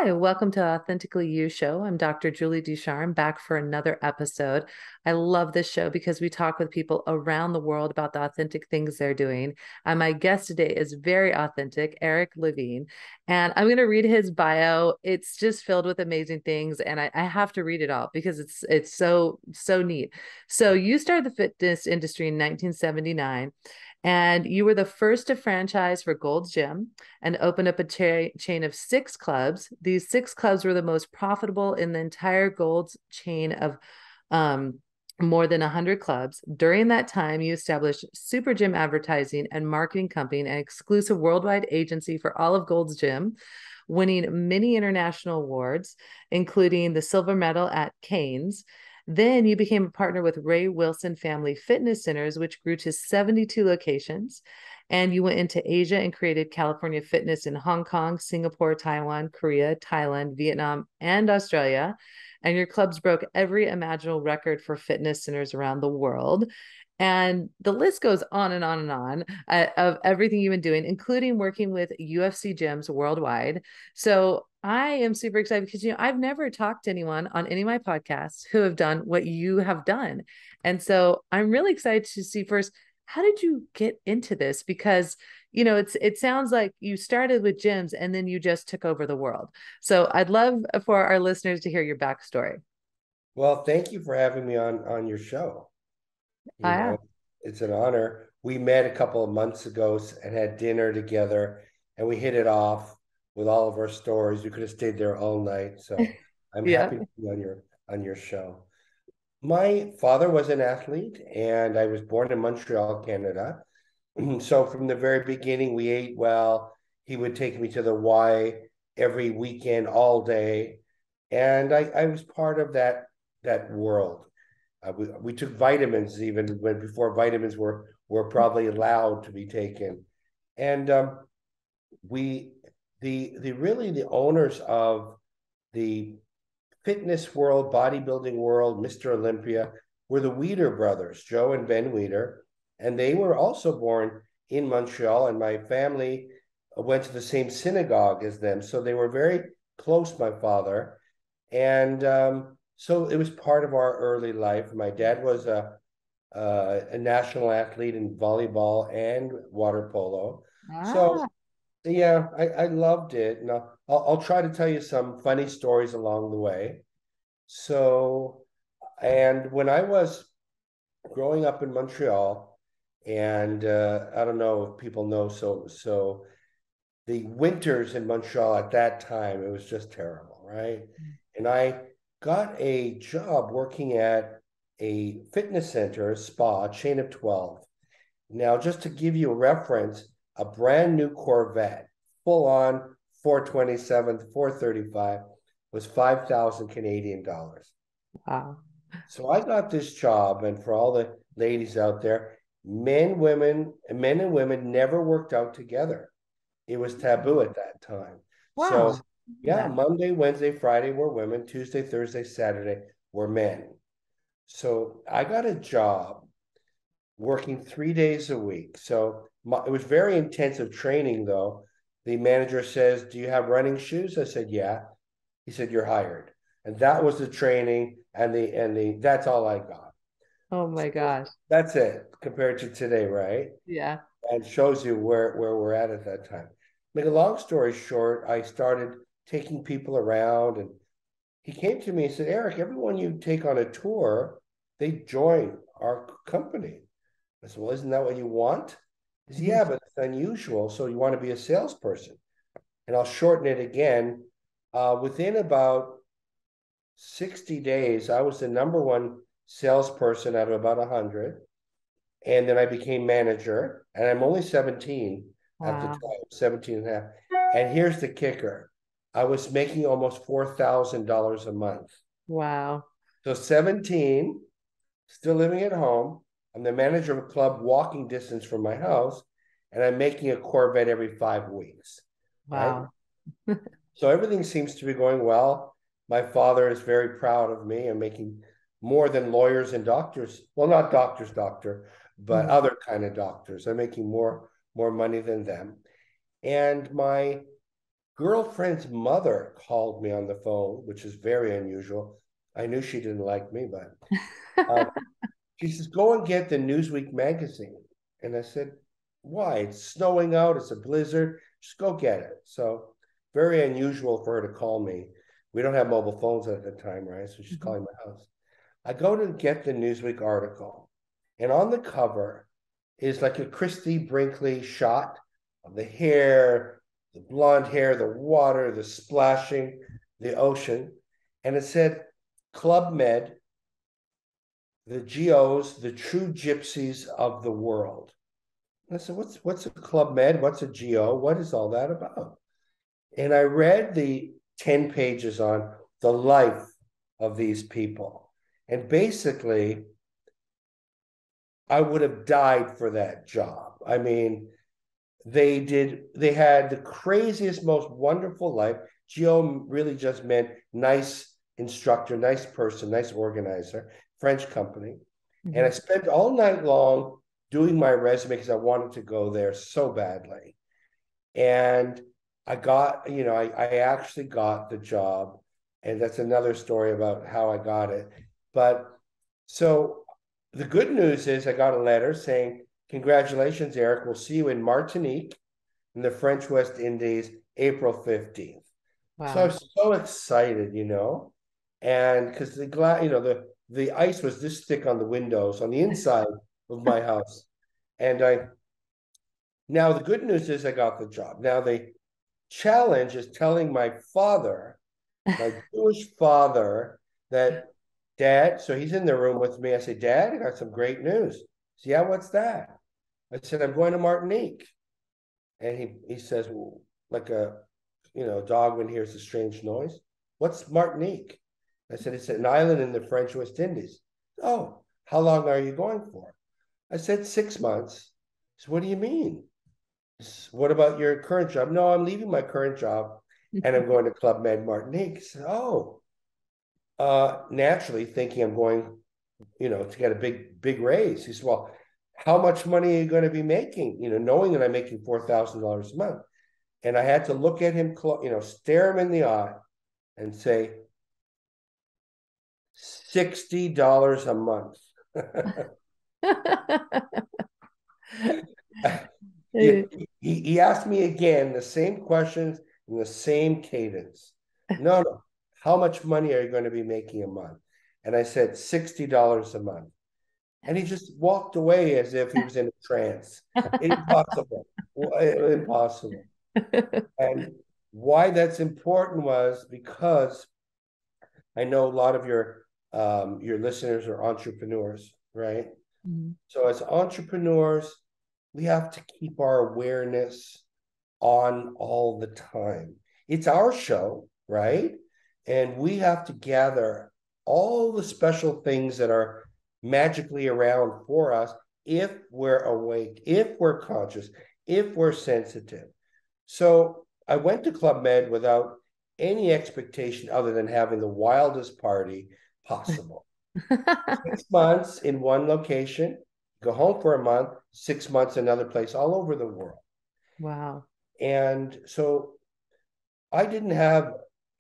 Hi, welcome to Authentically You Show. I'm Dr. Julie Ducharme, back for another episode. I love this show because we talk with people around the world about the authentic things they're doing. And my guest today is very authentic, Eric Levine. And I'm going to read his bio. It's just filled with amazing things, and I have to read it all because it's so neat. So you started the fitness industry in 1979. And you were the first to franchise for Gold's Gym and opened up a chain of six clubs. These six clubs were the most profitable in the entire Gold's chain of um, more than 100 clubs. During that time, you established Super Gym Advertising and Marketing Company, an exclusive worldwide agency for all of Gold's Gym, winning many international awards, including the silver medal at Cannes. Then you became a partner with Ray Wilson Family Fitness Centers, which grew to 72 locations. And you went into Asia and created California Fitness in Hong Kong, Singapore, Taiwan, Korea, Thailand, Vietnam, and Australia. And your clubs broke every imaginable record for fitness centers around the world. And the list goes on and on and on of everything you've been doing, including working with UFC gyms worldwide. So I am super excited because, I've never talked to anyone on any of my podcasts who have done what you have done. And so I'm really excited to see first, how did you get into this? Because, it sounds like you started with gyms and then you just took over the world. So I'd love for our listeners to hear your backstory. Well, thank you for having me on your show. You Ah, know, it's an honor. We met a couple of months ago and had dinner together, and we hit it off with all of our stories. We could have stayed there all night. So I'm yeah. happy to be on your show. My father was an athlete, and I was born in Montreal, Canada. So from the very beginning, we ate well. He would take me to the Y every weekend, all day, and I was part of that world. We took vitamins even when before vitamins were probably allowed to be taken, and we the really the owners of the fitness world, bodybuilding world, Mr. Olympia were the Weider brothers, Joe and Ben Weider, and they were also born in Montreal. And my family went to the same synagogue as them, so they were very close. My father, and so it was part of our early life. My dad was a national athlete in volleyball and water polo. So Ah, yeah, I loved it. And I'll try to tell you some funny stories along the way. So, and when I was growing up in Montreal, and I don't know if people know, so the winters in Montreal at that time, it was just terrible, right? And I got a job working at a fitness center, a spa, a chain of 12. Now, just to give you a reference, a brand new Corvette, full on 427, 435, was 5,000 Canadian dollars. wow. So I got this job, and for all the ladies out there, men and women never worked out together. It was taboo at that time. Wow. So yeah, Monday, Wednesday, Friday were women, Tuesday, Thursday, Saturday were men. So I got a job working 3 days a week. So it was very intensive training, though. The manager says, "Do you have running shoes?" I said, "Yeah." He said, "You're hired." And that was the training, and the that's all I got. Oh my So gosh. that's it compared to today, right? Yeah. And shows you where we're at that time. Make a long story short, I started taking people around, and he came to me and said, "Eric, everyone you take on a tour, they join our company." I said, "Well, isn't that what you want?" He said, "Yeah, but it's unusual. So you want to be a salesperson." And I'll shorten it again. Within about 60 days, I was the number one salesperson out of about 100. And then I became manager, and I'm only 17 at the Wow. time, 17 and a half. And here's the kicker. I was making almost $4,000 a month. Wow. So 17, still living at home. I'm the manager of a club walking distance from my house, and I'm making a Corvette every 5 weeks, right? Wow. So everything seems to be going well. My father is very proud of me. I'm making more than lawyers and doctors. Well, not doctor, but Mhm. other kind of doctors. I'm making more money than them. And my girlfriend's mother called me on the phone, which is very unusual. I knew she didn't like me, but um, she says, go and get the Newsweek magazine. And I said, why? It's snowing out. It's a blizzard. Just go get it. So very unusual for her to call me. We don't have mobile phones at the time, right? So she's calling my house. I go to get the Newsweek article, and on the cover is like a Christie Brinkley shot of the hair, the blonde hair, the water, the splashing, the ocean. And it said, Club Med, the GOs, the true gypsies of the world. And I said, what's a Club Med? What's a GO? What is all that about? And I read the 10 pages on the life of these people. And basically, I would have died for that job. I mean, they had the craziest, most wonderful life. GO really just meant nice instructor, nice person, nice organizer, French company. And I spent all night long doing my resume because I wanted to go there so badly. And I got, I actually got the job. And that's another story about how I got it. But so the good news is I got a letter saying, congratulations, Eric. We'll see you in Martinique in the French West Indies, April 15th. Wow. So I was so excited, and because the ice was this thick on the windows on the inside of my house. And now the good news is I got the job. Now the challenge is telling my father, my Jewish father, that Dad, so he's in the room with me. I say, Dad, I got some great news. So, yeah, what's that? I said, I'm going to Martinique. And he says, well, like a dog when he hears a strange noise. What's Martinique? I said, it's an island in the French West Indies. Oh, how long are you going for? I said, 6 months. So what do you mean? What about your current job? No, I'm leaving my current job and I'm going to Club Med Martinique. Said, oh, naturally thinking I'm going, to get a big raise. He said, well, how much money are you going to be making? Knowing that I'm making $4,000 a month. And I had to look at him, stare him in the eye and say, $60 a month. he asked me again the same questions in the same cadence. No. How much money are you going to be making a month? And I said, $60 a month. And he just walked away as if he was in a trance. Impossible. Impossible. And why that's important was because I know a lot of your listeners are entrepreneurs, right? Mm-hmm. So as entrepreneurs, we have to keep our awareness on all the time. It's our show, right? And we have to gather all the special things that are magically around for us if we're awake, if we're conscious, if we're sensitive. So I went to Club Med without any expectation other than having the wildest party possible. 6 months in one location, go home for a month, 6 months another place, all over the world. Wow. And so I didn't have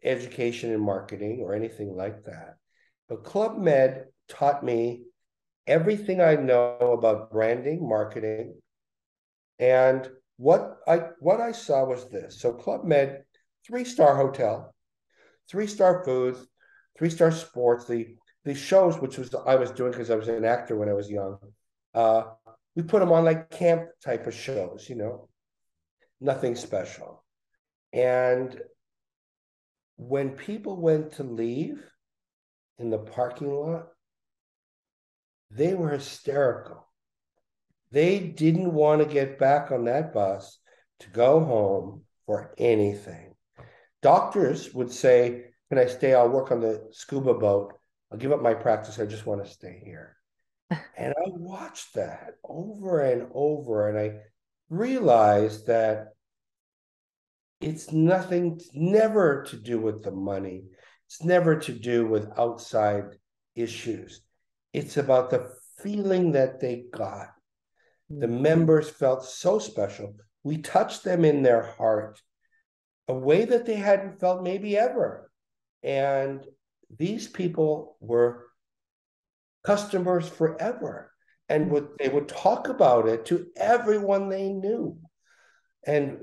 education in marketing or anything like that. But Club Med taught me everything I know about branding, marketing, and what I saw was this. So Club Med, 3-star hotel, 3-star foods, 3-star sports. The shows, which I was doing because I was an actor when I was young. We put them on like camp type of shows, nothing special. And when people went to leave in the parking lot, they were hysterical. They didn't want to get back on that bus to go home for anything. Doctors would say, can I stay? I'll work on the scuba boat. I'll give up my practice. I just want to stay here. And I watched that over and over, and I realized that it's never to do with the money. It's never to do with outside issues. It's about the feeling that they got. The members felt so special. We touched them in their heart. a way that they hadn't felt maybe ever. And these people were customers forever. And they would talk about it to everyone they knew. And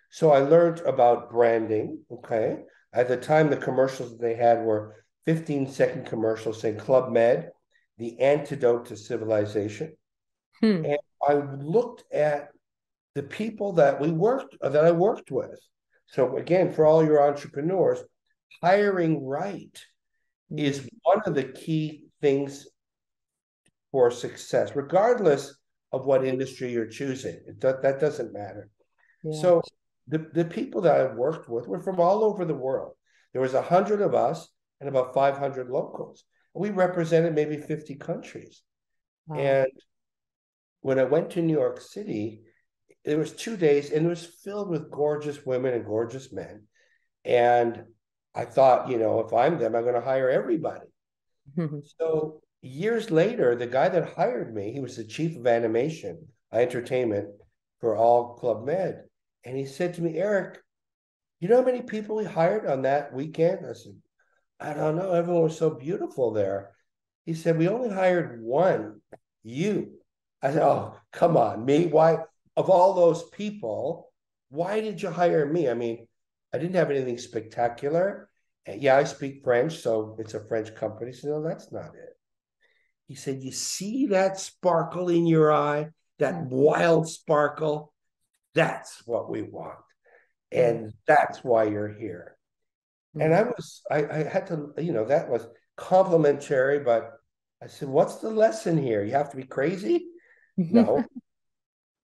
so I learned about branding. Okay. At the time, the commercials that they had were 15-second commercials saying Club Med, the antidote to civilization. Hmm. And I looked at the people that I worked with. So again, for all your entrepreneurs, hiring right is one of the key things for success, regardless of what industry you're choosing. That doesn't matter. Yeah. So the people that I worked with were from all over the world. There was 100 of us and about 500 locals. We represented maybe 50 countries. Wow. And when I went to New York City, there was 2 days and it was filled with gorgeous women and gorgeous men. And I thought, if I'm them, I'm going to hire everybody. So years later, the guy that hired me, he was the chief of animation, entertainment for all Club Med. And he said to me, Eric, you know how many people we hired on that weekend? I said, I don't know. Everyone was so beautiful there. He said, we only hired one, you. I said, oh, come on, me? Why, of all those people, why did you hire me? I mean, I didn't have anything spectacular. And yeah, I speak French, so it's a French company. So no, that's not it. He said, you see that sparkle in your eye, that wild sparkle? That's what we want. And that's why you're here. And I had to, that was complimentary, but I said, what's the lesson here? You have to be crazy? No.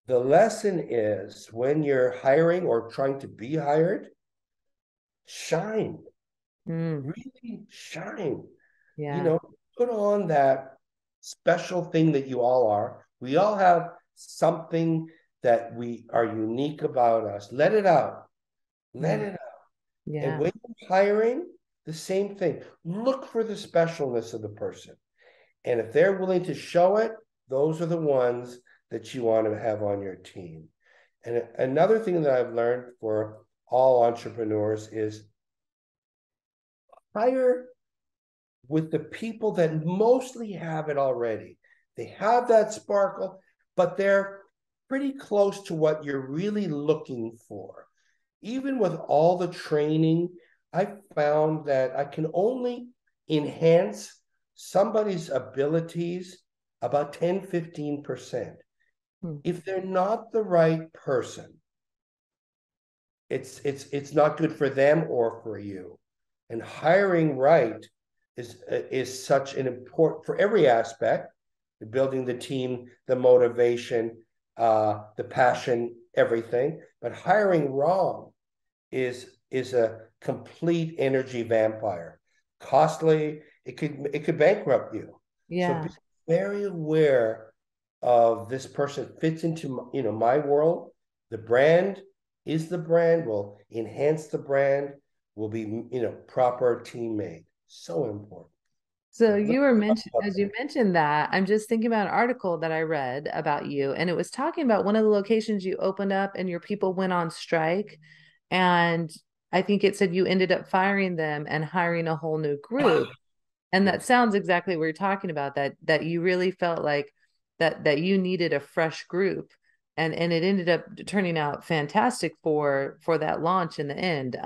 The lesson is when you're hiring or trying to be hired, shine, really shine. Yeah. Put on that special thing that you all are. We all have something that we are unique about us. Let it out. Let it out. And Yeah. when you're hiring, the same thing. Look for the specialness of the person. And if they're willing to show it, those are the ones that you want to have on your team. And another thing that I've learned for all entrepreneurs is hire with the people that mostly have it already. They have that sparkle, but they're pretty close to what you're really looking for. Even with all the training, I found that I can only enhance somebody's abilities about 10-15%. If they're not the right person, it's not good for them or for you. And hiring right is such an important for every aspect, building the team, the motivation, the passion, everything. But hiring wrong is a complete energy vampire. Costly, it could bankrupt you. So Yeah. be very aware of this person fits into my world. The brand is the brand, will enhance the brand, will be proper teammate. So important. So So you were mentioned, as you mentioned that, I'm just thinking about an article that I read about you, and it was talking about one of the locations you opened up and your people went on strike. And I think it said you ended up firing them and hiring a whole new group. And that yes. sounds exactly what you're talking about, that you really felt like that you needed a fresh group. And it ended up turning out fantastic for that launch in the end.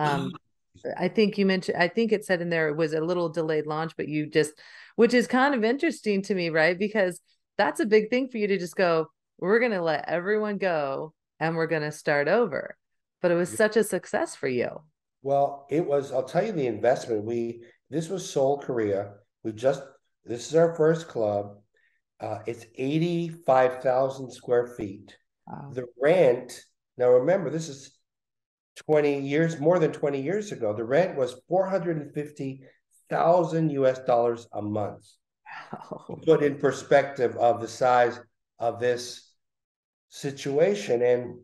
I think you mentioned, I think it said in there it was a little delayed launch, but you just, which is kind of interesting to me, right? Because that's a big thing for you to just go, we're going to let everyone go and we're going to start over. But it was such a success for you. Well, it was, I'll tell you the investment. This was Seoul, Korea. This is our first club. It's 85,000 square feet. Wow. The rent, now remember, this is 20 years, more than 20 years ago. The rent was 450,000 US dollars a month. To Wow. put in perspective of the size of this situation. And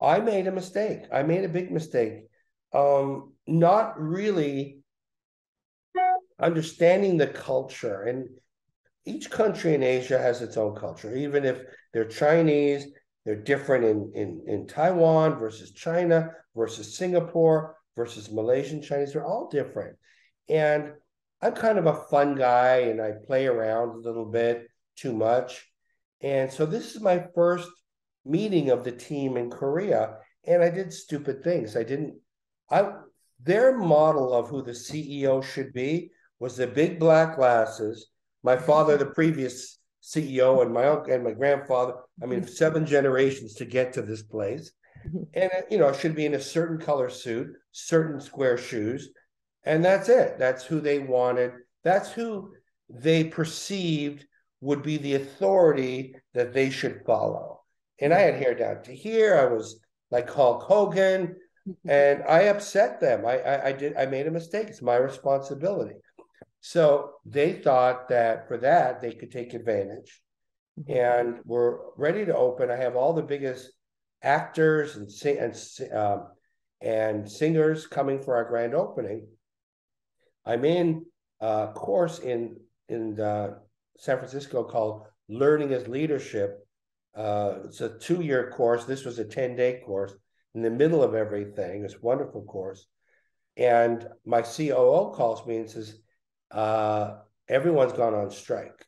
I made a mistake. I made a big mistake. Not really understanding the culture. And each country in Asia has its own culture. Even if they're Chinese, They're different in Taiwan versus China versus Singapore versus Malaysian Chinese. They're all different. And I'm kind of a fun guy and I play around a little bit too much. And so this is my first meeting of the team in Korea. And I did stupid things. I their model of who the CEO should be was the big black glasses. My father, the previous CEO, and my uncle and my grandfather, I mean, 7 generations to get to this place. And it should be in a certain color suit, certain square shoes, and that's it. That's who they wanted. That's who they perceived would be the authority that they should follow. And I had hair down to here. I was like Hulk Hogan, and I upset them. I made a mistake. It's my responsibility. So they thought that for that they could take advantage, and we're ready to open. I have all the biggest actors and singers coming for our grand opening. I'm in a course in San Francisco called Learning as Leadership. It's a 2-year course. This was a 10-day course in the middle of everything. It's a wonderful course. And my COO calls me and says, everyone's gone on strike.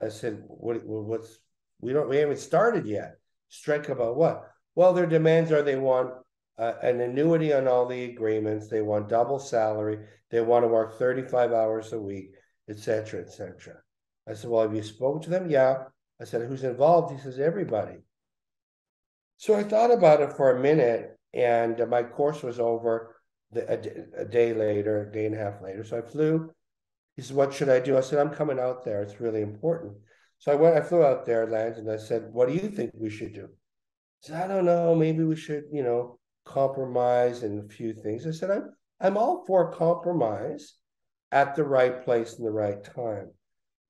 I said, we haven't started yet. Strike about what? Well, their demands are they want an annuity on all the agreements. They want double salary. They want to work 35 hours a week, et cetera, et cetera. I said, well, have you spoken to them? Yeah. I said, who's involved? He says, everybody. So I thought about it for a minute, and my course was over a day later, a day and a half later. So I flew. He said, what should I do? I said, I'm coming out there. It's really important. So I flew out there, landed, and I said, what do you think we should do? He said, I don't know. Maybe we should, compromise in a few things. I said, I'm all for compromise at the right place and the right time.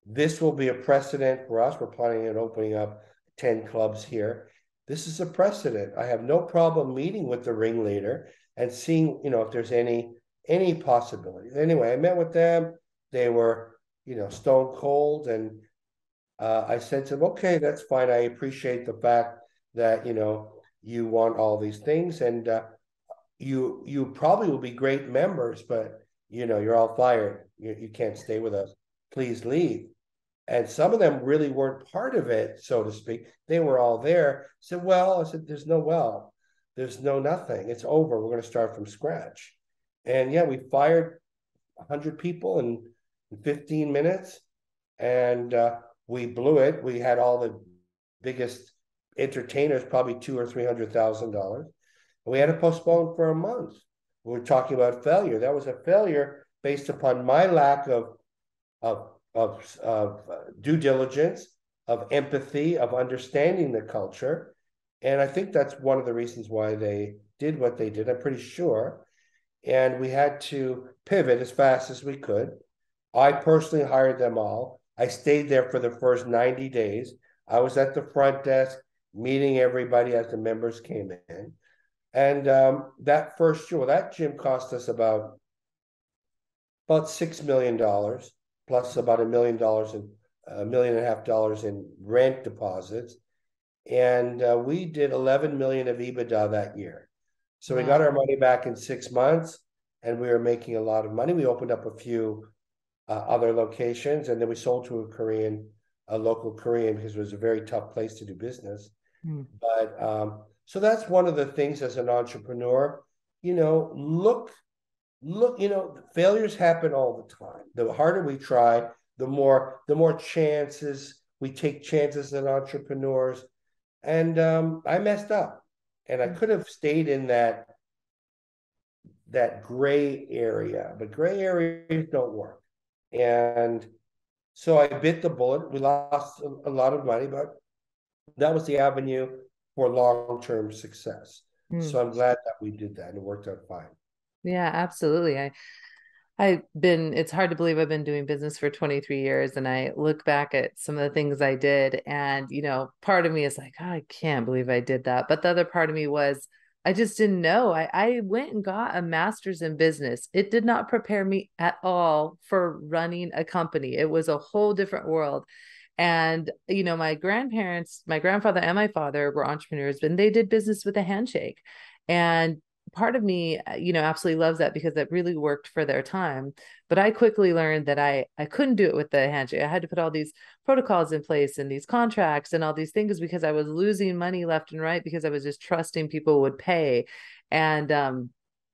This will be a precedent for us. We're planning on opening up 10 clubs here. This is a precedent. I have no problem meeting with the ringleader and seeing, if there's any possibilities. Anyway, I met with them. They were, stone cold. And I said to them, okay, that's fine. I appreciate the fact that, you want all these things. And you probably will be great members, but, you're all fired. You can't stay with us. Please leave. And some of them really weren't part of it, so to speak. They were all there. I said, there's no nothing. It's over. We're going to start from scratch. And yeah, we fired 100 people in 15 minutes, and we blew it. We had all the biggest entertainers, probably $200,000 or $300,000. We had to postpone for a month. We were talking about failure. That was a failure based upon my lack of due diligence, of empathy, of understanding the culture. And I think that's one of the reasons why they did what they did. I'm pretty sure. And we had to pivot as fast as we could. I personally hired them all. I stayed there for the first 90 days. I was at the front desk meeting everybody as the members came in. And that first year, that gym cost us about $6 million, plus about $1 million and $1.5 million in rent deposits. And we did 11 million of EBITDA that year. So we got our money back in 6 months, and we were making a lot of money. We opened up a few other locations, and then we sold to a local Korean, because it was a very tough place to do business. But so that's one of the things as an entrepreneur, look, failures happen all the time. The harder we try, the more chances we take chances as entrepreneurs. And I messed up, and I could have stayed in that gray area, but gray areas don't work. And so I bit the bullet. We lost a lot of money, but that was the avenue for long-term success. So I'm glad that we did that, and it worked out fine. Yeah, absolutely. It's hard to believe I've been doing business for 23 years, and I look back at some of the things I did, and, part of me is like, oh, I can't believe I did that. But the other part of me was, I just didn't know. I went and got a master's in business. It did not prepare me at all for running a company. It was a whole different world. And, my grandparents, my grandfather and my father were entrepreneurs, and they did business with a handshake. And part of me, absolutely loves that because that really worked for their time. But I quickly learned that I couldn't do it with the handshake. I had to put all these protocols in place and these contracts and all these things because I was losing money left and right because I was just trusting people would pay. And,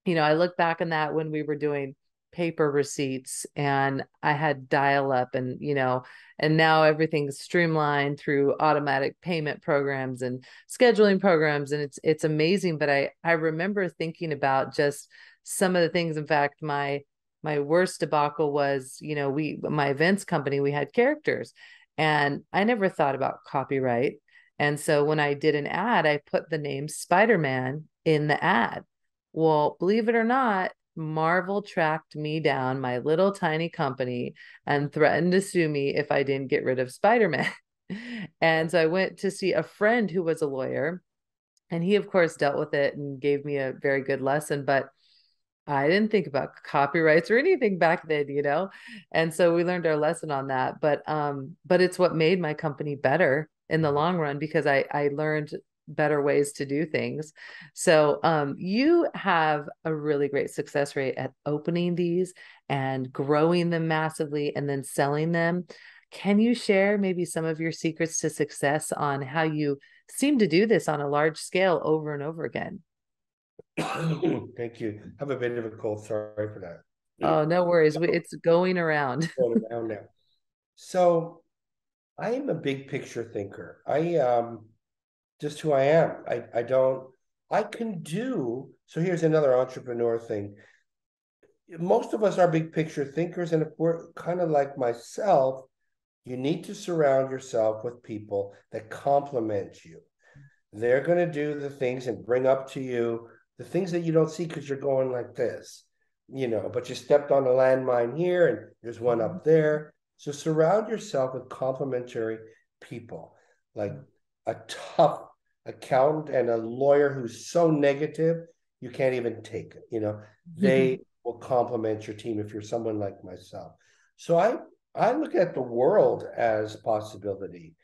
I look back on that when we were doing paper receipts and I had dial up and now everything's streamlined through automatic payment programs and scheduling programs, and it's amazing. But I remember thinking about just some of the things. In fact, my worst debacle was, my events company, we had characters and I never thought about copyright. And so when I did an ad, I put the name Spider-Man in the ad. Well, believe it or not, Marvel tracked me down, my little tiny company, and threatened to sue me if I didn't get rid of Spider-Man. And so I went to see a friend who was a lawyer, and he, of course, dealt with it and gave me a very good lesson. But I didn't think about copyrights or anything back then. And so we learned our lesson on that. But it's what made my company better in the long run because I learned better ways to do things. So you have a really great success rate at opening these and growing them massively and then selling them. Can you share maybe some of your secrets to success on how you seem to do this on a large scale over and over again? Thank you. I have a bit of a cold. Sorry for that. Oh, no worries. It's going around. Going around now. So I am a big picture thinker. I just who I am. I don't I can do so here's another entrepreneur thing. Most of us are big picture thinkers, and if we're kind of like myself, you need to surround yourself with people that complement you. They're going to do the things and bring up to you the things that you don't see because you're going like this, but you stepped on a landmine here and there's one up there. So surround yourself with complementary people, like a tough accountant and a lawyer who's so negative, you can't even take it. They will complement your team if you're someone like myself. So I look at the world as possibility.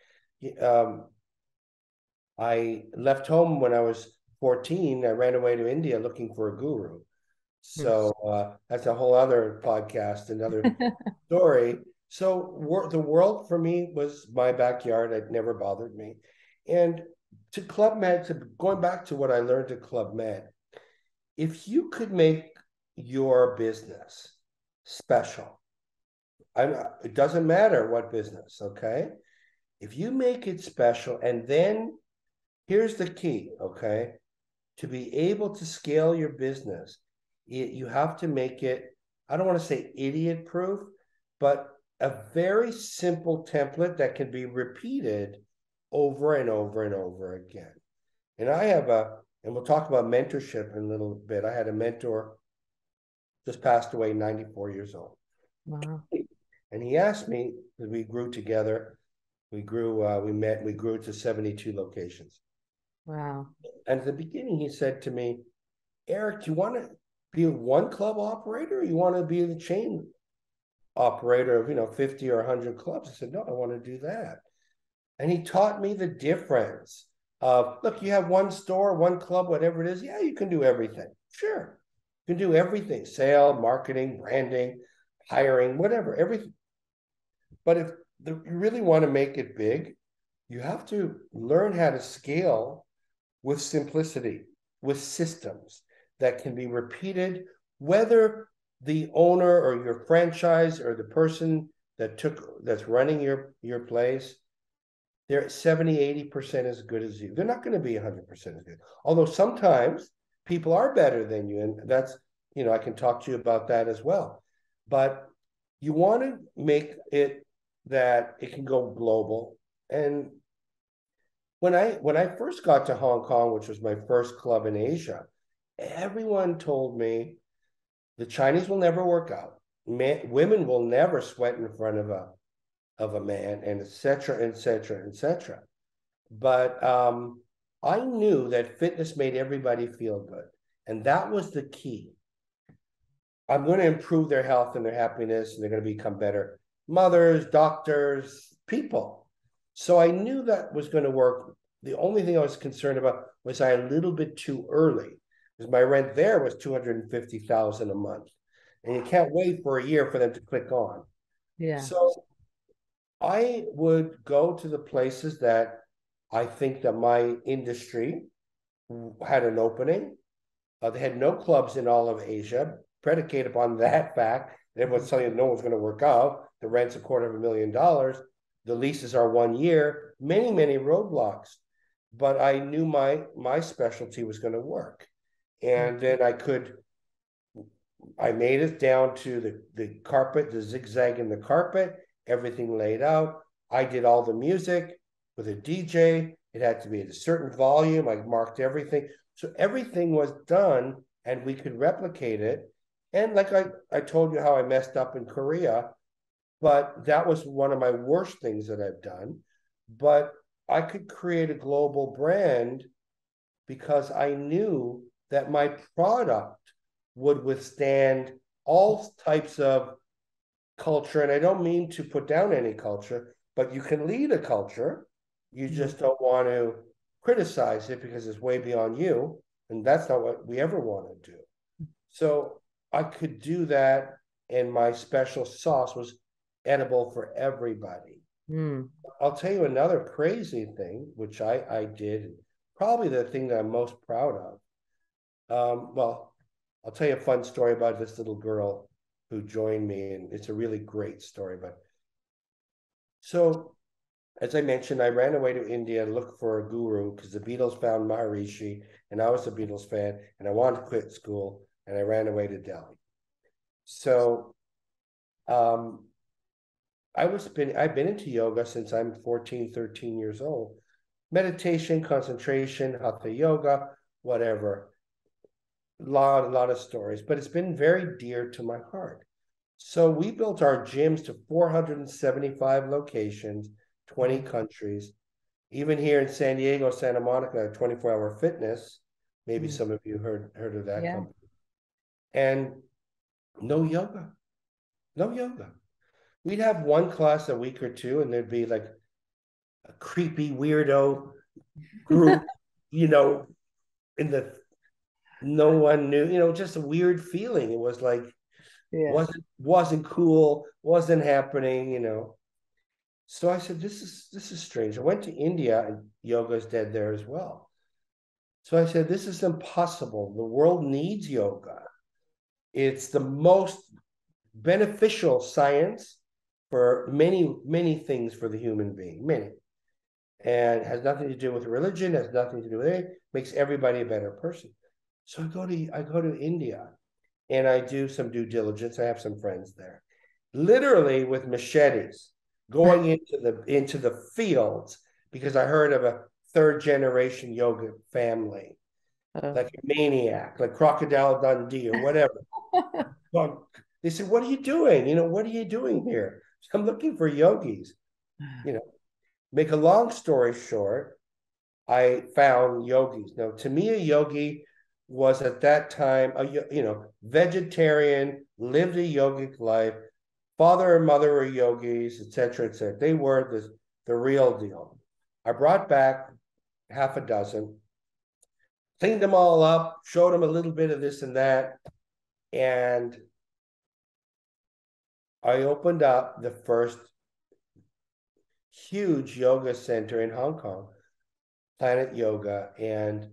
Um, I left home when I was 14. I ran away to India looking for a guru. So that's a whole other podcast, another story. So the world for me was my backyard. It never bothered me. And to Club Med, going back to what I learned at Club Med, if you could make your business special, it doesn't matter what business, okay? If you make it special, and then here's the key, okay? To be able to scale your business, you have to make it, I don't want to say idiot proof, but a very simple template that can be repeated over and over and over again. And and we'll talk about mentorship in a little bit. I had a mentor just passed away, 94 years old. Wow. And he asked me, because we grew together, we grew to 72 locations. Wow. And at the beginning, he said to me, Eric, do you want to be a one club operator or you want to be the chain operator of 50 or 100 clubs? I said, no, I want to do that. And he taught me the difference of, look, you have one store, one club, whatever it is. Yeah, you can do everything. Sure. You can do everything, sale, marketing, branding, hiring, whatever, everything. But if you really want to make it big, you have to learn how to scale with simplicity, with systems that can be repeated, whether the owner or your franchise or the person that's running your place, they're 70-80% as good as you. They're not going to be 100% as good. Although sometimes people are better than you, and that's, I can talk to you about that as well. But you want to make it that it can go global. And when I first got to Hong Kong, which was my first club in Asia, everyone told me the Chinese will never work out. Women will never sweat in front of a man, and et cetera, et cetera, et cetera. But I knew that fitness made everybody feel good, and that was the key. I'm going to improve their health and their happiness, and they're going to become better mothers, doctors, people. So I knew that was going to work. The only thing I was concerned about was I a little bit too early, because my rent there was 250,000 a month, and you can't wait for a year for them to click on. Yeah. So I would go to the places that I think that my industry had an opening. They had no clubs in all of Asia, predicated upon that fact. Everyone's telling you no one's going to work out. The rent's $250,000. The leases are 1 year. Many, many roadblocks. But I knew my specialty was going to work. And then I made it down to the carpet, the zigzag in the carpet, everything laid out. I did all the music with a DJ. It had to be at a certain volume. I marked everything. So everything was done and we could replicate it. And like I told you how I messed up in Korea, but that was one of my worst things that I've done. But I could create a global brand because I knew that my product would withstand all types of culture. And I don't mean to put down any culture, but you can lead a culture. You just don't want to criticize it because it's way beyond you. And that's not what we ever want to do. So I could do that. And my special sauce was edible for everybody. Mm. I'll tell you another crazy thing, which I did, probably the thing that I'm most proud of. Well, I'll tell you a fun story about this little girl who joined me, and it's a really great story. But so, as I mentioned, I ran away to India to look for a guru because the Beatles found Maharishi, and I was a Beatles fan, and I wanted to quit school, and I ran away to Delhi. So, I've been into yoga since I'm 14, 13 years old. Meditation, concentration, hatha yoga, whatever. A lot of stories, but it's been very dear to my heart. So we built our gyms to 475 locations, 20 countries. Even here in San Diego, Santa Monica, 24-hour fitness. Maybe some of you heard of that company. And no yoga. No yoga. We'd have one class a week or two, and there'd be like a creepy weirdo group, in the no one knew, just a weird feeling. It was like wasn't cool, wasn't happening. So I said, this is strange. I went to India and yoga's dead there as well. So I said, this is impossible. The world needs yoga. It's the most beneficial science for many, many things for the human being, many. And it has nothing to do with religion, has nothing to do with it, makes everybody a better person. So I go to India and I do some due diligence. I have some friends there, literally with machetes, going into the fields because I heard of a third generation yoga family, like a maniac, like Crocodile Dundee or whatever. Well, they said, "What are you doing? What are you doing here?" So I'm looking for yogis. Make a long story short, I found yogis. Now, to me, a yogi was at that time vegetarian, lived a yogic life. Father and mother were yogis, etc., etc. They were the real deal. I brought back half a dozen, cleaned them all up, showed them a little bit of this and that, and I opened up the first huge yoga center in Hong Kong, Planet Yoga, and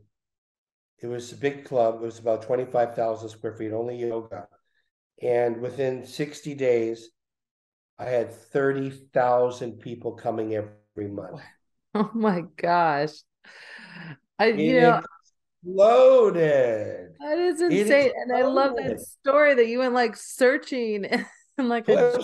it was a big club. It was about 25,000 square feet, only yoga. And within 60 days, I had 30,000 people coming every month. Oh my gosh. It exploded. That is It insane. And I love that exploded. story that you went like searching and like a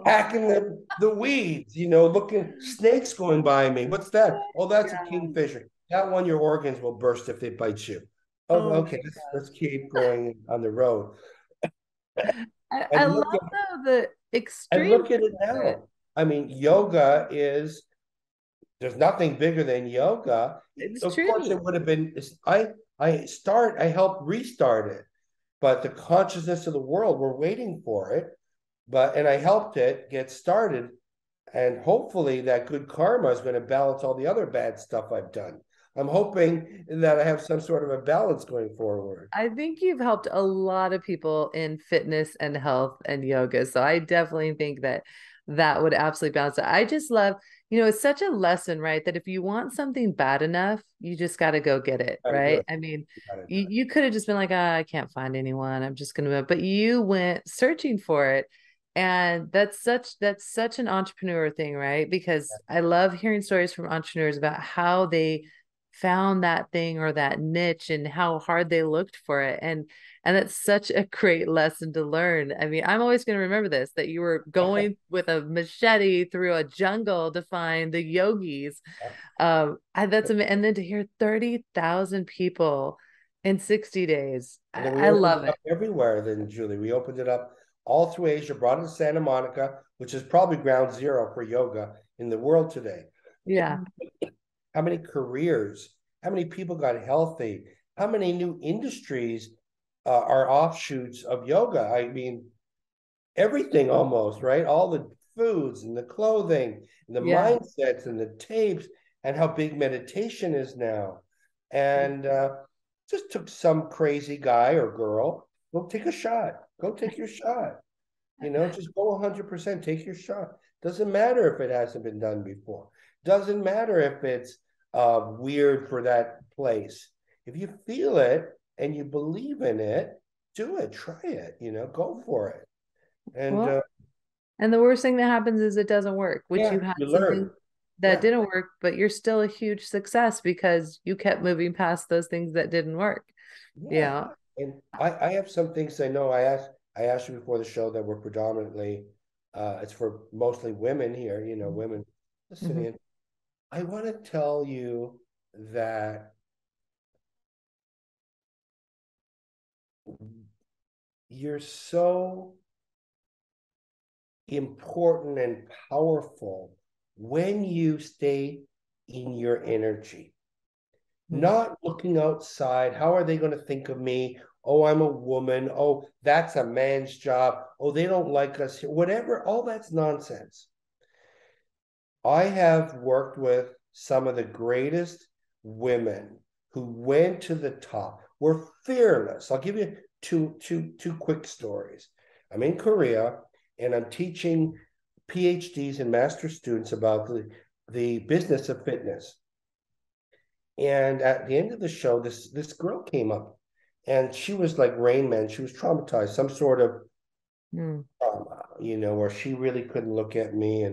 Hacking the weeds, looking, snakes going by me. What's that? Oh, that's a God. kingfisher. That one, your organs will burst if they bite you. Oh, Oh okay, let's keep going on the road. I And love look at though the and extreme look at it now. I mean, yoga is there's nothing bigger than yoga. it's Of course, true. it would have been. I helped restart it, but the consciousness of the world, we're waiting for it. And I helped it get started. And hopefully that good karma is going to balance all the other bad stuff I've done. I'm hoping that I have some sort of a balance going forward. I think you've helped a lot of people in fitness and health and yoga. So I definitely think that that would absolutely balance it. I just love, it's such a lesson, right? That if you want something bad enough, you just got to go get it, Got to do right? it. I mean, Got to do you could have just been like, I can't find anyone. I'm just going to, but you went searching for it. And that's such an entrepreneur thing, right? Because I love hearing stories from entrepreneurs about how they found that thing or that niche and how hard they looked for it, and that's such a great lesson to learn. I mean, I'm always going to remember this, that you were it. going with a machete through a jungle to find the yogis. And then to hear 30,000 people in 60 days, And then we I opened love it it. up everywhere, then, Julie. We opened it up all through Asia, brought it to Santa Monica, which is probably ground zero for yoga in the world today. Yeah. How many careers, how many people got healthy, how many new industries are offshoots of yoga? I mean, everything almost, right? All the foods and the clothing and the Yeah. mindsets and the tapes and how big meditation is now. And just took some crazy guy or girl, go take a shot. Go take your shot. Just go 100%, take your shot. Doesn't matter if it hasn't been done before. Doesn't matter if it's weird for that place. If you feel it and you believe in it, do it, try it, go for it. And Well, and the worst thing that happens is it doesn't work, which you yeah, had you something learn. that Yeah, didn't work, but you're still a huge success because you kept moving past those things that didn't work. yeah. Yeah. And I have some things I know. I asked you before the show that were predominantly it's for mostly women here, women Mm-hmm. listening. I want to tell you that you're so important and powerful when you stay in your energy, not looking outside. How are they going to think of me? Oh, I'm a woman. Oh, that's a man's job. Oh, they don't like us here. Whatever, all that's nonsense. I have worked with some of the greatest women who went to the top, were fearless. I'll give you two quick stories. I'm in Korea and I'm teaching PhDs and master students about the business of fitness. And at the end of the show, this girl came up and she was like Rain Man. She was traumatized, some sort of Mm-hmm. trauma, where she really couldn't look at me,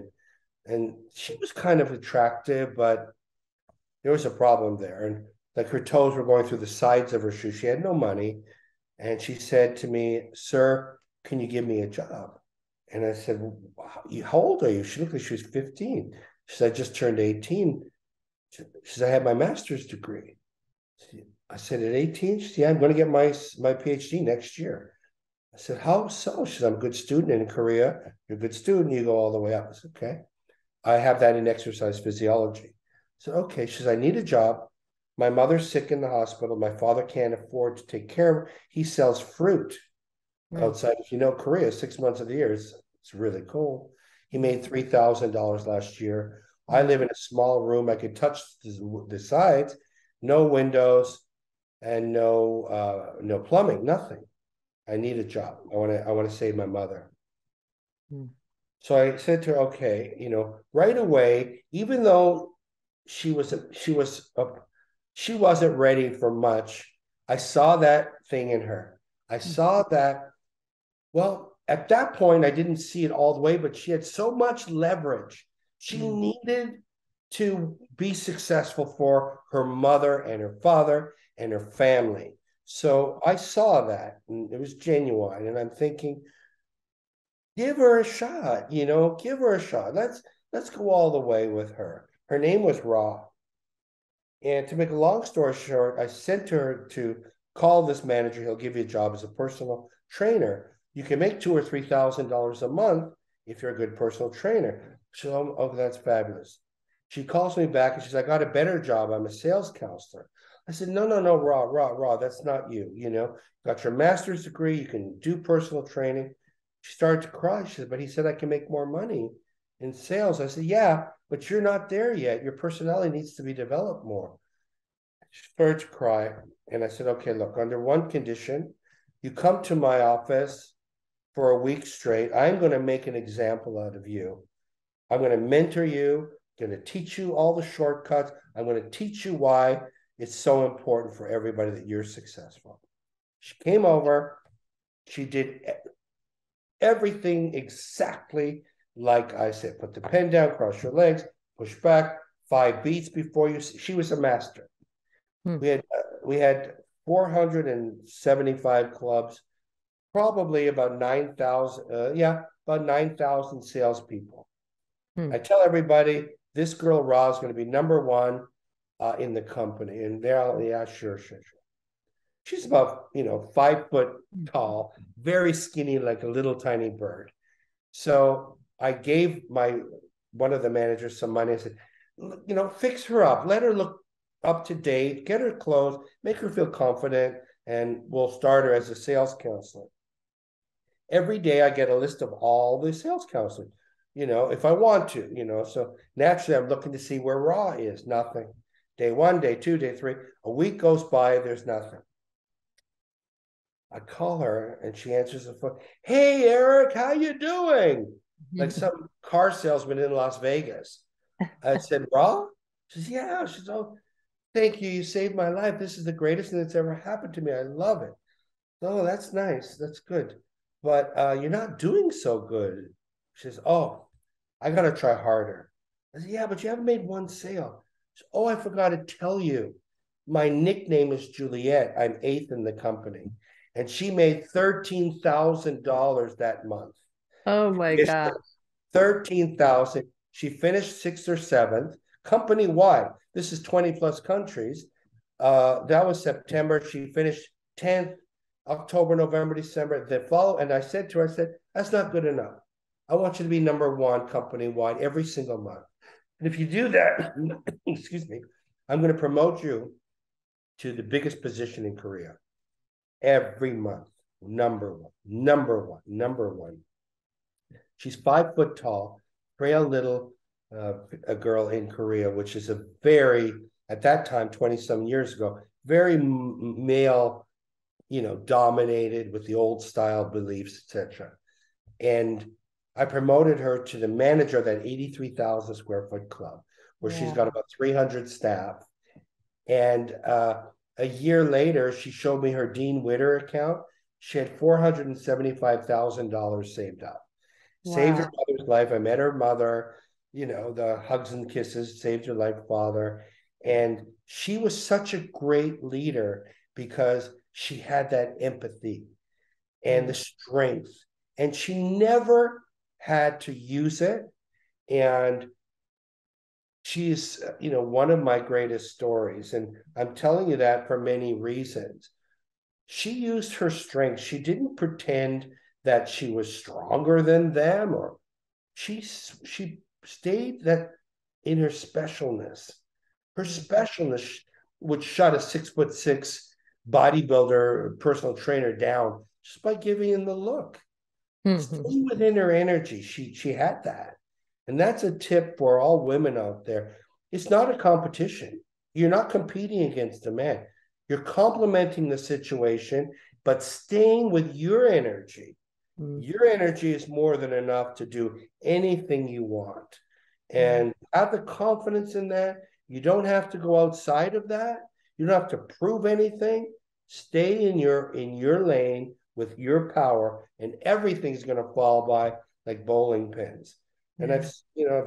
and she was kind of attractive, but there was a problem there. And like her toes were going through the sides of her shoes. She had no money. And she said to me, "Sir, can you give me a job?" And I said, well, how old are you? She looked like she was 15. She said, "I just turned 18." She said, "I have my master's degree." I said, "At 18?" She said, "Yeah, I'm going to get my PhD next year." I said, "How so?" She said, "I'm a good student in Korea. You're a good student. You go all the way up." I said, "Okay." I have that in exercise physiology. So, okay. She says, "I need a job. My mother's sick in the hospital. My father can't afford to take care of her. He sells fruit outside. If you know Korea, 6 months of the year, it's really cool. He made $3,000 last year. I live in a small room. I could touch the sides, no windows, and no plumbing, nothing. I need a job. I want to save my mother." So I said to her, "Okay, right away, even though she was she wasn't ready for much, I saw that thing in her. I saw that. Well, at that point, I didn't see it all the way, but she had so much leverage. She Mm-hmm. needed to be successful for her mother and her father and her family. So I saw that, and it was genuine. And I'm thinking, give her a shot, give her a shot. Let's go all the way with her. Her name was Ra. And to make a long story short, I sent her to call this manager. He'll give you a job as a personal trainer. You can make $2,000 or $3,000 a month if you're a good personal trainer. So, oh, that's fabulous. She calls me back and she's like, "I got a better job. I'm a sales counselor." I said, "No, no, no, Ra, that's not you. Got your master's degree. You can do personal training." She started to cry. She said, "But he said I can make more money." in sales. I said, yeah, but you're not there yet. Your personality needs to be developed more. She started to cry. And I said, okay, look, under one condition, you come to my office for a week straight. I'm going to make an example out of you. I'm going to mentor you, I'm going to teach you all the shortcuts. I'm going to teach you why it's so important for everybody that you're successful. She came over. She did everything exactly like I said. Put the pen down, cross your legs, push back, 5 beats before you. She was a master. Hmm. We had 475 clubs, probably about 9,000. About 9,000 salespeople. Hmm. I tell everybody this girl Ra is going to be number one in the company, and they're all, yeah, sure. She's about 5 foot tall, very skinny, like a little tiny bird. So I gave one of the managers some money. I said, fix her up, let her look up to date, get her clothes, make her feel confident, and we'll start her as a sales counselor. Every day I get a list of all the sales counselors, if I want to, so naturally I'm looking to see where Ra is. Nothing. Day 1, day 2, day 3, a week goes by, there's nothing. I call her and she answers the phone. Hey, Eric, how you doing? Like some car salesman in Las Vegas. I said, Ra? She says, yeah. She says, oh, thank you. You saved my life. This is the greatest thing that's ever happened to me. I love it. Oh, that's nice. That's good. But you're not doing so good. She says, oh, I got to try harder. I said, yeah, but you haven't made one sale. She said, oh, I forgot to tell you. My nickname is Juliet. I'm 8th in the company. And she made $13,000 that month. Oh my gosh. 13,000. She finished 6th or 7th, company wide. This is 20 plus countries. That was September. She finished 10th, October, November, December. And I said to her, that's not good enough. I want you to be number one company wide every single month. And if you do that, excuse me, I'm going to promote you to the biggest position in Korea every month. Number one. She's 5 foot tall, frail little a girl in Korea, which is a very, at that time, 20 some years ago, very male, dominated with the old style beliefs, etc. And I promoted her to the manager of that 83,000 square foot club, where she's got about 300 staff. And a year later, she showed me her Dean Witter account. She had $475,000 saved up. Saved her mother's life. I met her mother, the hugs and kisses, saved her life, father. And she was such a great leader because she had that empathy and the strength. And she never had to use it. And she's, one of my greatest stories. And I'm telling you that for many reasons. She used her strength. She didn't pretend that she was stronger than them, or she stayed that in her specialness. Her specialness would shut a 6'6" bodybuilder, personal trainer down just by giving him the look. Stay within her energy. She had that. And that's a tip for all women out there. It's not a competition. You're not competing against a man. You're complementing the situation, but staying with your energy. Your energy is more than enough to do anything you want. And have the confidence in that. You don't have to go outside of that. You don't have to prove anything. Stay in your lane with your power, and everything's going to fall by like bowling pins. And I've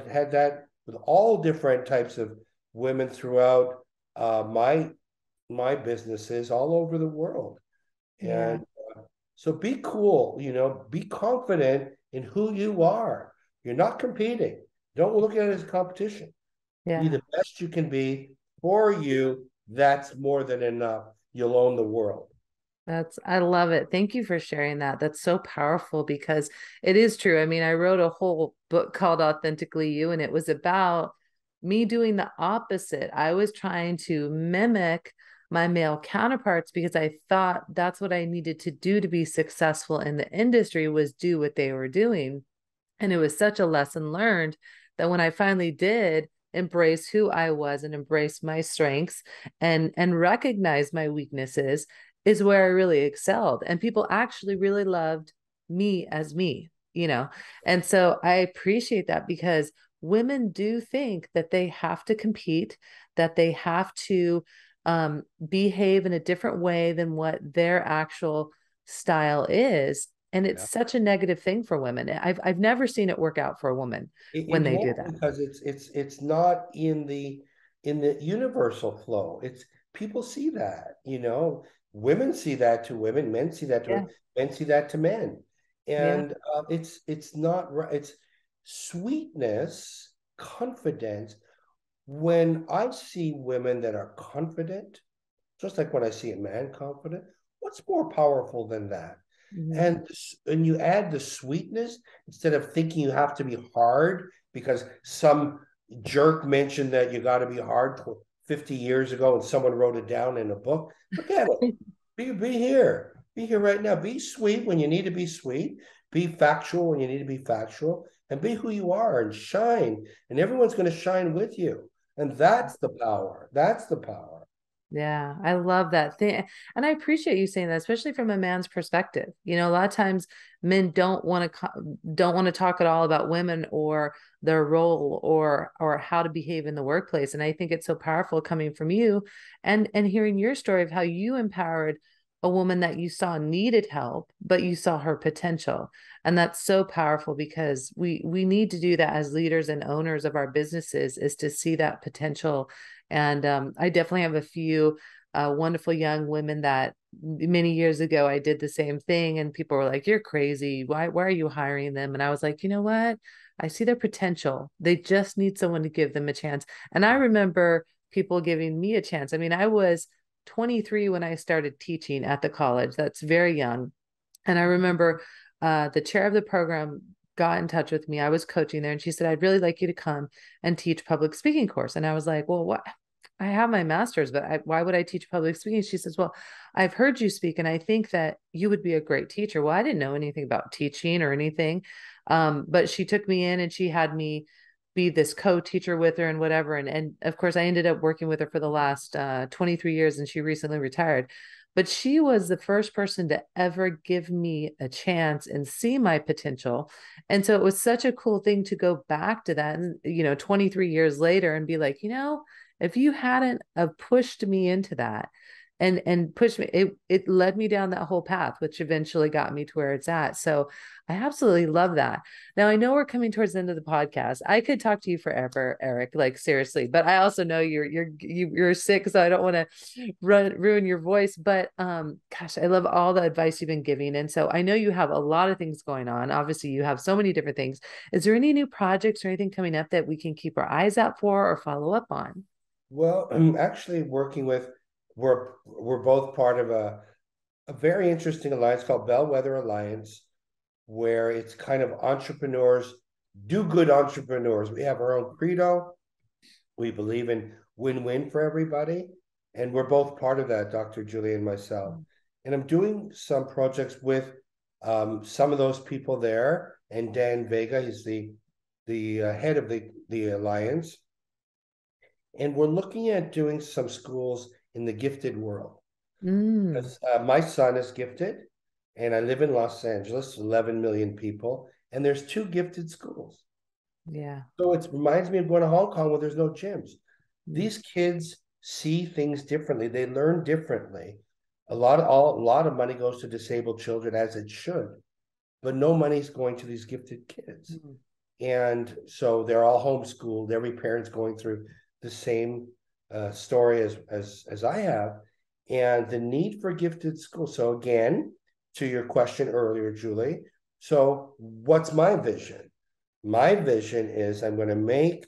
had that with all different types of women throughout my businesses all over the world. And so be cool, be confident in who you are. You're not competing. Don't look at it as a competition. Be the best you can be for you. That's more than enough. You'll own the world. I love it. Thank you for sharing that. That's so powerful because it is true. I mean, I wrote a whole book called Authentically You, and it was about me doing the opposite. I was trying to mimic my male counterparts because I thought that's what I needed to do to be successful in the industry, was do what they were doing. And it was such a lesson learned that when I finally did embrace who I was and embrace my strengths and recognize my weaknesses is where I really excelled. And people actually really loved me as me, you know. And so I appreciate that because women do think that they have to compete, that they have to behave in a different way than what their actual style is. And it's Yeah. such a negative thing for women. I've never seen it work out for a woman when It they do won't, that. because it's not in the universal flow. It's people see that, you know, women see that to women, men see that to Yeah. women, men see that to men, Yeah. and it's not right. It's sweetness, confidence. When I see women that are confident, just like when I see a man confident, what's more powerful than that? Mm-hmm. And you add the sweetness instead of thinking you have to be hard because some jerk mentioned that you got to be hard 50 years ago and someone wrote it down in a book. Forget it. Be here right now. Be sweet when you need to be sweet. Be factual when you need to be factual, and be who you are and shine. And everyone's going to shine with you. And that's the power. That's the power. Yeah, I love that thing. And I appreciate you saying that, especially from a man's perspective. You know, a lot of times men don't want to talk at all about women or their role or how to behave in the workplace. And I think it's so powerful coming from you and hearing your story of how you empowered a woman that you saw needed help, but you saw her potential. And that's so powerful because we need to do that as leaders and owners of our businesses is to see that potential. And I definitely have a few wonderful young women that many years ago I did the same thing, and people were like, "You're crazy. Why are you hiring them?" And I was like, "You know what? I see their potential. They just need someone to give them a chance." And I remember people giving me a chance. I mean, I was 23 when I started teaching at the college. That's very young. And I remember the chair of the program got in touch with me. I was coaching there, and she said, "I'd really like you to come and teach public speaking course." And I was like, "Well, what? I have my master's, but why would I teach public speaking?" She says, "Well, I've heard you speak, and I think that you would be a great teacher." Well, I didn't know anything about teaching or anything, but she took me in and she had me be this co-teacher with her and whatever. And of course, I ended up working with her for the last 23 years, and she recently retired. But she was the first person to ever give me a chance and see my potential. And so it was such a cool thing to go back to that, and 23 years later and be like, if you hadn't pushed me into that and pushed me, it led me down that whole path, which eventually got me to where it's at. So I absolutely love that. Now I know we're coming towards the end of the podcast. I could talk to you forever, Eric, like seriously, but I also know you're sick, so I don't want to ruin your voice. But gosh, I love all the advice you've been giving. And so I know you have a lot of things going on. Obviously, you have so many different things. Is there any new projects or anything coming up that we can keep our eyes out for or follow up on? Well, I'm actually working with, we're both part of a very interesting alliance called Bellwether Alliance, where it's kind of entrepreneurs, do good entrepreneurs. We have our own credo. We believe in win-win for everybody. And we're both part of that, Dr. Julie and myself. And I'm doing some projects with some of those people there. And Dan Vega, he's the head of the alliance. And we're looking at doing some schools in the gifted world. Mm, Because my son is gifted, and I live in Los Angeles, 11 million people, and there's two gifted schools. yeah. So it reminds me of going to Hong Kong where there's no gyms. Mm, These kids see things differently. They learn differently. A lot of money goes to disabled children, as it should, but no money's going to these gifted kids. mm, And so they're all homeschooled. Every parent's going through the same story as I have, and the need for gifted schools. So again, to your question earlier, Julie. So what's my vision? My vision is I'm going to make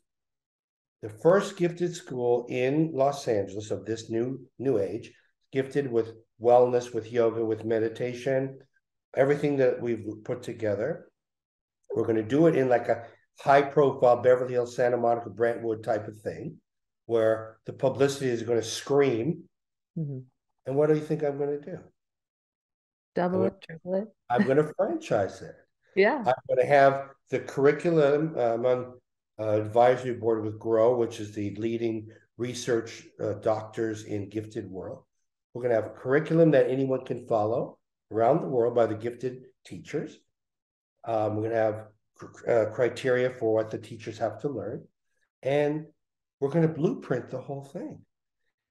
the first gifted school in Los Angeles of this new age, gifted with wellness, with yoga, with meditation, everything that we've put together. We're going to do it in like a high profile Beverly Hills, Santa Monica, Brentwood type of thing, where the publicity is going to scream. mhm. And what do you think I'm going to do? I'm Double going it, triple it. I'm going to franchise it. Yeah. I'm going to have the curriculum. I'm on advisory board with GROW, which is the leading research doctors in gifted world. We're going to have a curriculum that anyone can follow around the world by the gifted teachers. We're going to have criteria for what the teachers have to learn. And we're going to blueprint the whole thing,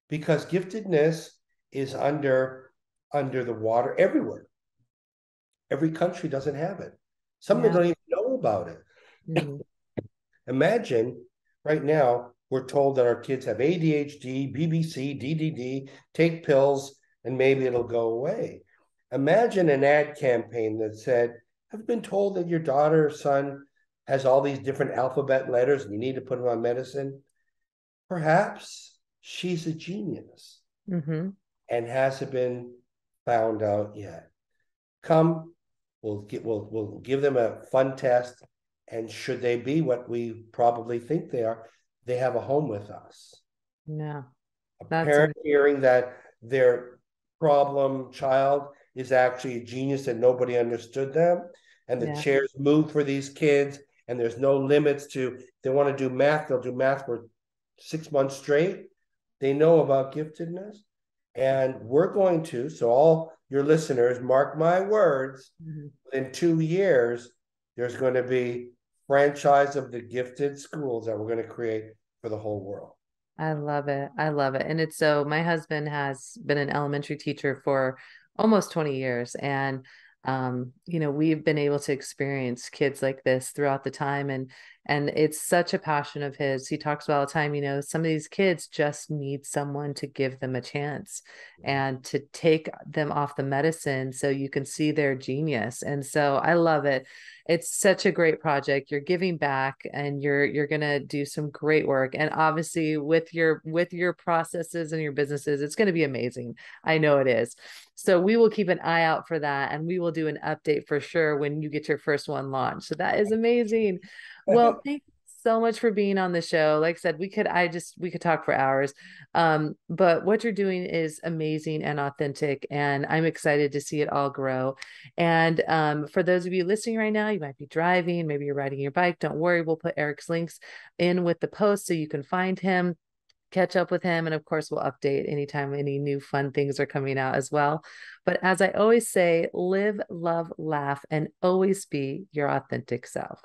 because giftedness is under the water everywhere. Every country doesn't have it. Some of them Yeah. don't even know about it. Mhm. Imagine right now, we're told that our kids have ADHD, BBC, DDD, take pills, and maybe it'll go away. Imagine an ad campaign that said, I've been told that your daughter or son has all these different alphabet letters and you need to put them on medicine. Perhaps she's a genius Mhm. and hasn't been found out yet. Come, we'll give them a fun test, and should they be what we probably think they are, they have a home with us. Yeah. A That's parent hearing that their problem child is actually a genius and nobody understood them, and the yeah. chairs move for these kids, and there's no limits to, if they want to do math, they'll do math for 6 months straight. They know about giftedness. And we're going to, so all your listeners, mark my words, Mhm. in 2 years, there's going to be franchise of the gifted schools that we're going to create for the whole world. I love it. I love it. And it's so my husband has been an elementary teacher for almost 20 years. And we've been able to experience kids like this throughout the time. And it's such a passion of his. He talks about all the time, some of these kids just need someone to give them a chance and to take them off the medicine so you can see their genius. And so I love it. It's such a great project. You're giving back and you're going to do some great work. And obviously with your processes and your businesses, it's going to be amazing. I know it is. So we will keep an eye out for that, and we will do an update for sure when you get your first one launched. So that is amazing. Well, thank you so much for being on the show. Like I said, we could talk for hours. But what you're doing is amazing and authentic, and I'm excited to see it all grow. And for those of you listening right now, you might be driving, maybe you're riding your bike. Don't worry, we'll put Eric's links in with the post so you can find him, catch up with him, and of course we'll update anytime any new fun things are coming out as well. But as I always say, live, love, laugh, and always be your authentic self.